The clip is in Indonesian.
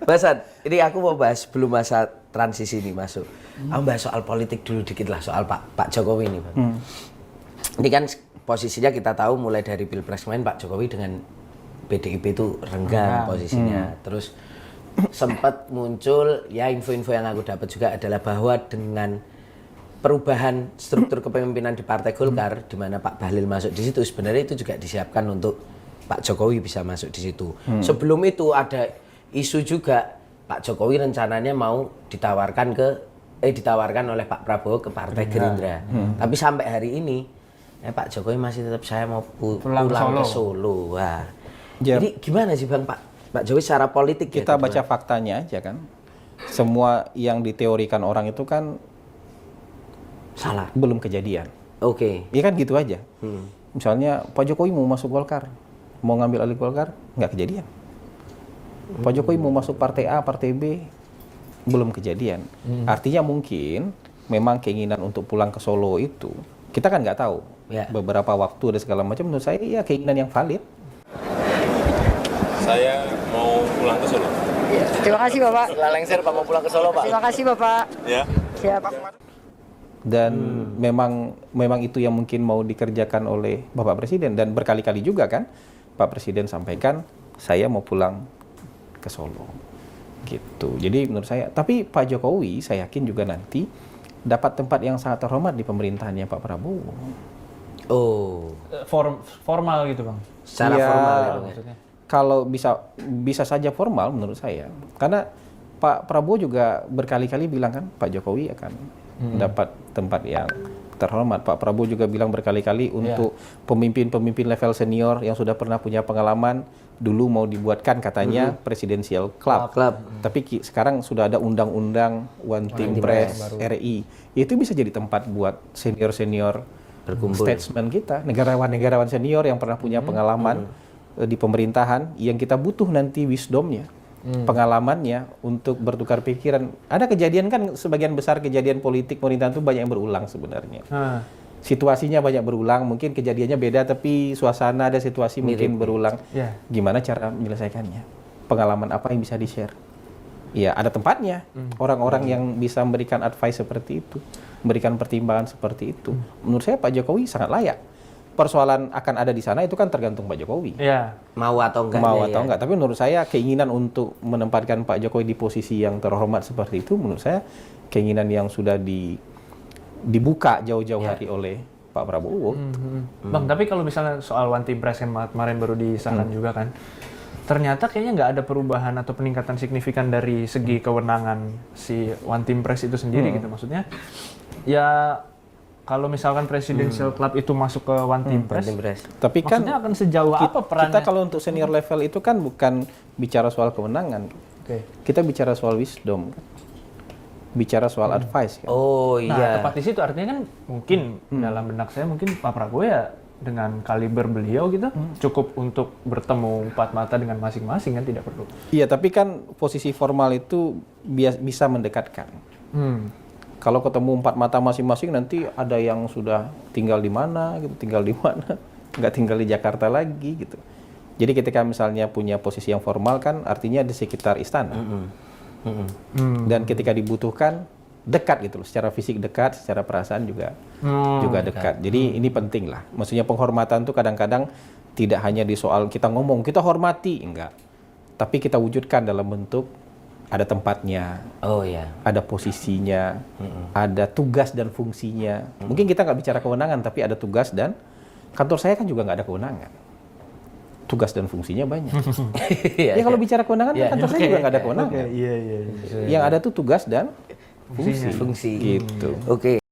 Basan, ini aku mau bahas sebelum masa transisi ini masuk. Aku bahas soal politik dulu dikit lah, soal Pak Jokowi ini, Bang. Ini kan posisinya kita tahu mulai dari Pilpres kemarin Pak Jokowi dengan PDIP itu renggang posisinya. Terus sempat muncul ya info-info yang aku dapat juga adalah bahwa dengan perubahan struktur kepemimpinan di Partai Golkar di mana Pak Bahlil masuk di situ, sebenarnya itu juga disiapkan untuk Pak Jokowi bisa masuk di situ. Sebelum itu ada isu juga Pak Jokowi rencananya mau ditawarkan oleh Pak Prabowo ke Partai Gerindra. Tapi sampai hari ini Pak Jokowi masih tetap saya mau pulang ke Solo. Wah. Jadi gimana sih Bang Pak Jokowi secara politik kita baca faktanya aja kan. Semua yang diteorikan orang itu kan salah, belum kejadian. Oke. Iya kan gitu aja. Misalnya Pak Jokowi mau masuk Golkar, mau ngambil alih Golkar, nggak kejadian. Pak Jokowi mau masuk partai A, partai B, belum kejadian. Artinya mungkin memang keinginan untuk pulang ke Solo itu, kita kan nggak tahu. Beberapa waktu dan segala macam, menurut saya ya keinginan yang valid. Saya mau pulang ke Solo. Ya, terima kasih Bapak. Setelah lengser Pak mau pulang ke Solo Pak. Terima kasih Bapak. Ya. Siap. Dan memang itu yang mungkin mau dikerjakan oleh Bapak Presiden, dan berkali-kali juga kan Pak Presiden sampaikan saya mau pulang ke Solo gitu. Jadi menurut saya, tapi Pak Jokowi saya yakin juga nanti dapat tempat yang sangat terhormat di pemerintahannya Pak Prabowo. Oh, formal gitu Bang. secara Ya, formal ya Bang. Maksudnya. Kalau bisa saja formal menurut saya. Karena Pak Prabowo juga berkali-kali bilang kan Pak Jokowi akan dapat tempat yang terhormat. Pak Prabowo juga bilang berkali-kali untuk pemimpin-pemimpin level senior yang sudah pernah punya pengalaman, dulu mau dibuatkan katanya Presidential Club. Tapi sekarang sudah ada undang-undang One Team Press RI. Itu bisa jadi tempat buat senior-senior statesman kita, negarawan-negarawan senior yang pernah punya pengalaman di pemerintahan, yang kita butuh nanti wisdomnya, pengalamannya untuk bertukar pikiran. Ada kejadian kan, sebagian besar kejadian politik pemerintahan itu banyak yang berulang sebenarnya. Situasinya banyak berulang, mungkin kejadiannya beda tapi suasana dan situasi mungkin berulang. Gimana cara menyelesaikannya? Pengalaman apa yang bisa di-share? Ya, ada tempatnya. Orang-orang yang bisa memberikan advice seperti itu, memberikan pertimbangan seperti itu. Menurut saya Pak Jokowi sangat layak. Persoalan akan ada di sana itu kan tergantung Pak Jokowi. Mau atau enggak? Mau atau enggak. Tapi menurut saya keinginan untuk menempatkan Pak Jokowi di posisi yang terhormat seperti itu, menurut saya keinginan yang sudah dibuka jauh-jauh hari oleh Pak Prabowo. Bang, tapi kalau misalnya soal One Team Press yang kemarin baru disahkan juga kan, ternyata kayaknya nggak ada perubahan atau peningkatan signifikan dari segi kewenangan si One Team Press itu sendiri gitu. Maksudnya ya kalau misalkan Presidential Club itu masuk ke One Team Press, tapi kan maksudnya akan sejauh apa perannya? Kita kalau untuk senior level itu kan bukan bicara soal kewenangan. Kita bicara soal wisdom, bicara soal advice kan? Oh iya. Nah, tepat di situ artinya kan mungkin dalam benak saya mungkin Pak Prabowo ya dengan kaliber beliau gitu cukup untuk bertemu empat mata dengan masing-masing, kan tidak perlu. Iya, tapi kan posisi formal itu bisa mendekatkan. Kalau ketemu empat mata masing-masing nanti ada yang sudah tinggal di mana gitu, nggak tinggal di Jakarta lagi gitu. Jadi ketika misalnya punya posisi yang formal kan artinya di sekitar istana. Dan ketika dibutuhkan dekat gitu loh, secara fisik dekat, secara perasaan juga dekat. Jadi ini penting lah. Maksudnya penghormatan tuh kadang-kadang tidak hanya di soal kita ngomong, kita hormati, enggak. Tapi kita wujudkan dalam bentuk ada tempatnya, ada posisinya, ada tugas dan fungsinya. Mungkin kita nggak bicara kewenangan, tapi ada tugas, dan kantor saya kan juga nggak ada kewenangan. Tugas dan fungsinya banyak. Ya kalau bicara kewenangan, kantor saya juga nggak ada kewenangan. Yang ada tuh tugas dan fungsi. Gitu. Oke.